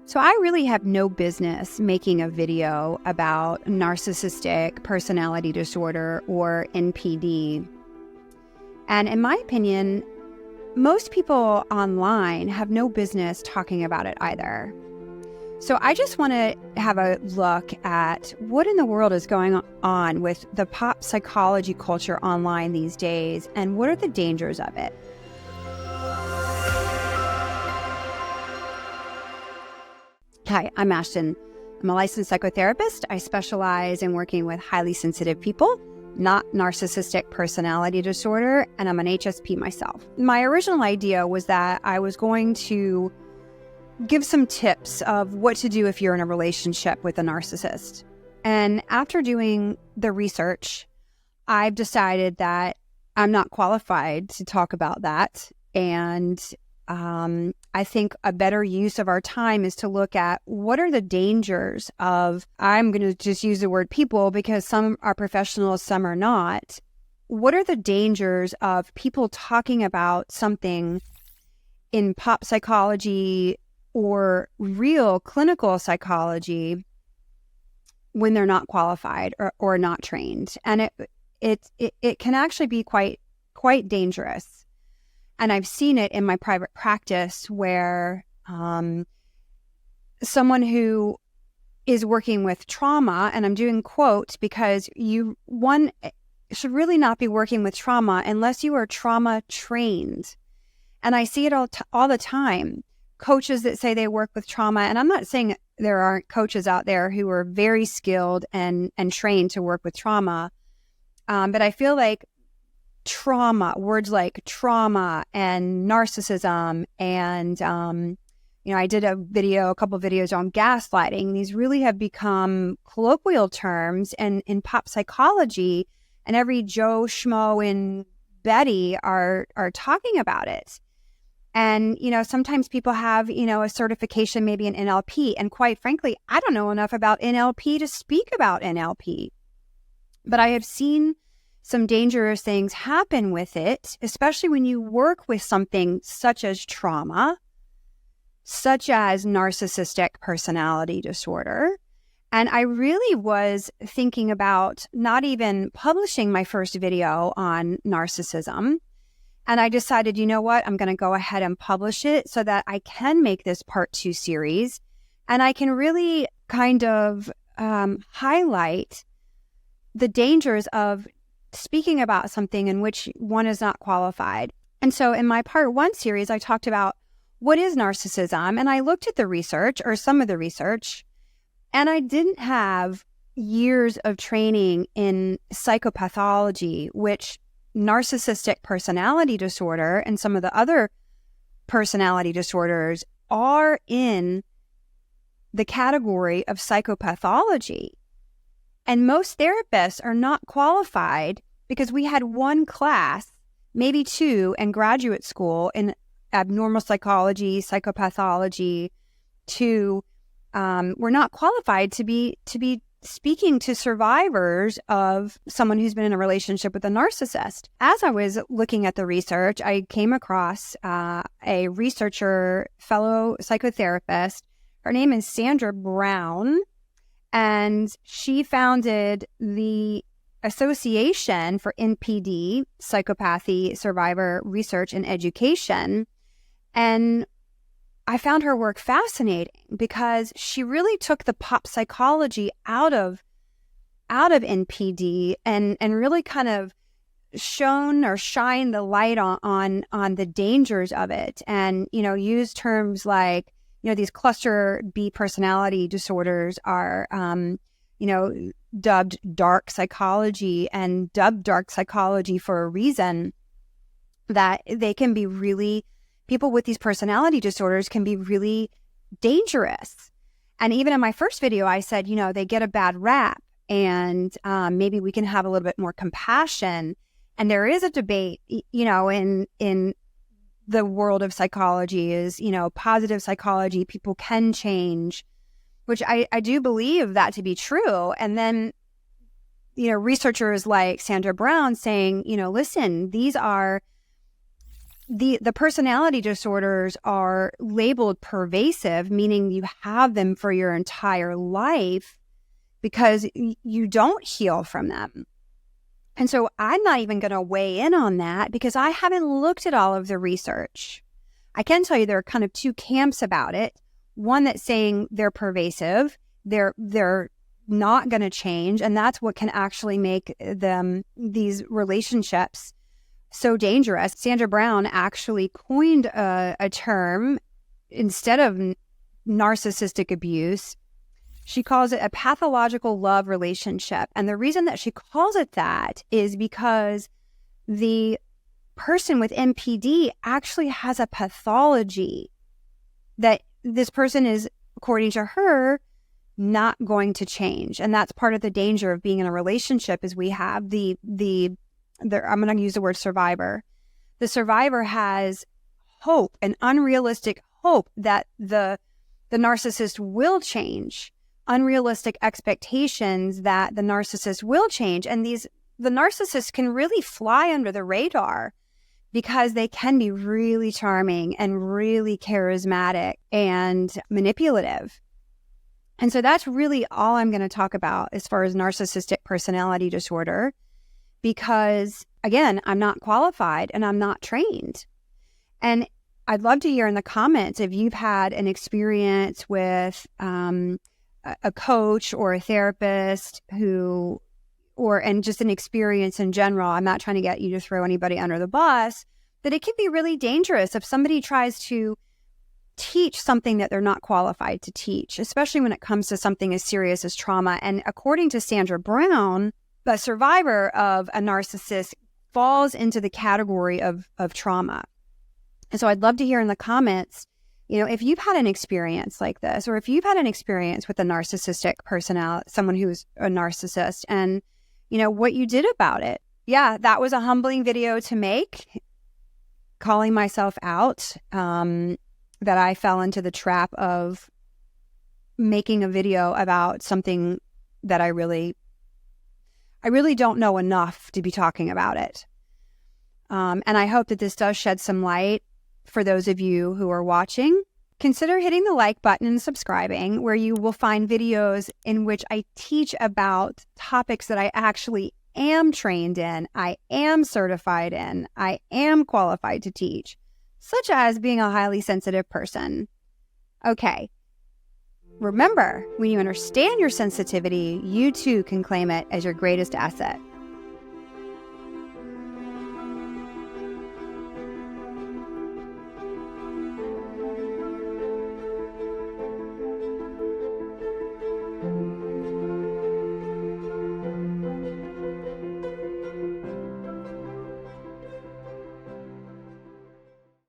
So I really have no business making a video about narcissistic personality disorder or NPD. And in my opinion, most people online have no business talking about it either. So I just want to have a look at what in the world is going on with the pop psychology culture online these days, and what are the dangers of it. Hi, I'm Ashton. I'm a licensed psychotherapist. I specialize in working with highly sensitive people, not narcissistic personality disorder, and I'm an HSP myself. My original idea was that I was going to give some tips of what to do if you're in a relationship with a narcissist. And after doing the research, I've decided that I'm not qualified to talk about that. And I think a better use of our time is to look at what are the dangers of, I'm going to just use the word people because some are professionals, some are not. What are the dangers of people talking about something in pop psychology or real clinical psychology when they're not qualified or not trained? And it can actually be quite dangerous. And I've seen it in my private practice where someone who is working with trauma, and I'm doing quotes because one should really not be working with trauma unless you are trauma trained. And I see it all the time. Coaches that say they work with trauma, and I'm not saying there aren't coaches out there who are very skilled and trained to work with trauma, but I feel like trauma, words like trauma and narcissism, and I did a couple videos on gaslighting. These really have become colloquial terms and in pop psychology, and every Joe, Schmo, and Betty are talking about it. And sometimes people have a certification, maybe an NLP, and quite frankly, I don't know enough about NLP to speak about NLP, but I have seen some dangerous things happen with it, especially when you work with something such as trauma, such as narcissistic personality disorder. And I really was thinking about not even publishing my first video on narcissism. And I decided, you know what, I'm going to go ahead and publish it so that I can make this part 2 series. And I can really kind of highlight the dangers of speaking about something in which one is not qualified. And so in my part 1 series, I talked about what is narcissism, and I looked at the research, or some of the research, and I didn't have years of training in psychopathology, which narcissistic personality disorder and some of the other personality disorders are in the category of psychopathology. And most therapists are not qualified because we had 1 class, maybe 2, in graduate school in abnormal psychology, psychopathology. We're not qualified to be speaking to survivors of someone who's been in a relationship with a narcissist. As I was looking at the research, I came across a researcher, fellow psychotherapist. Her name is Sandra Brown. And she founded the Association for NPD, Psychopathy Survivor Research and Education. And I found her work fascinating because she really took the pop psychology out of NPD and really kind of shined the light on the dangers of it, and used terms like, these cluster B personality disorders are, dubbed dark psychology, and dubbed dark psychology for a reason, that they can be really, people with these personality disorders can be really dangerous. And even in my first video, I said, they get a bad rap, and maybe we can have a little bit more compassion. And there is a debate, in the world of psychology is, positive psychology, people can change, which I do believe that to be true. And then, researchers like Sandra Brown saying, listen, these are the personality disorders are labeled pervasive, meaning you have them for your entire life because you don't heal from them. And so I'm not even going to weigh in on that because I haven't looked at all of the research. I can tell you there are kind of two camps about it. One that's saying they're pervasive, they're not going to change, and that's what can actually make these relationships so dangerous. Sandra Brown actually coined a term instead of narcissistic abuse. She calls it a pathological love relationship. And the reason that she calls it that is because the person with NPD actually has a pathology that this person is, according to her, not going to change. And that's part of the danger of being in a relationship is we have I'm going to use the word survivor. The survivor has hope, an unrealistic hope that the narcissist will change, unrealistic expectations that the narcissist will change. And the narcissists can really fly under the radar because they can be really charming and really charismatic and manipulative. And so that's really all I'm going to talk about as far as narcissistic personality disorder, because again, I'm not qualified and I'm not trained. And I'd love to hear in the comments if you've had an experience with a coach or a therapist and just an experience in general. I'm not trying to get you to throw anybody under the bus, but it can be really dangerous if somebody tries to teach something that they're not qualified to teach, especially when it comes to something as serious as trauma. And according to Sandra Brown, the survivor of a narcissist falls into the category of trauma. And so I'd love to hear in the comments, if you've had an experience like this, or if you've had an experience with a narcissistic personality, someone who's a narcissist, and, what you did about it. Yeah, that was a humbling video to make, calling myself out, that I fell into the trap of making a video about something that I really don't know enough to be talking about it. And I hope that this does shed some light for those of you who are watching. Consider hitting the like button and subscribing, where you will find videos in which I teach about topics that I actually am trained in, I am certified in, I am qualified to teach, such as being a highly sensitive person. Okay. Remember, when you understand your sensitivity, you too can claim it as your greatest asset.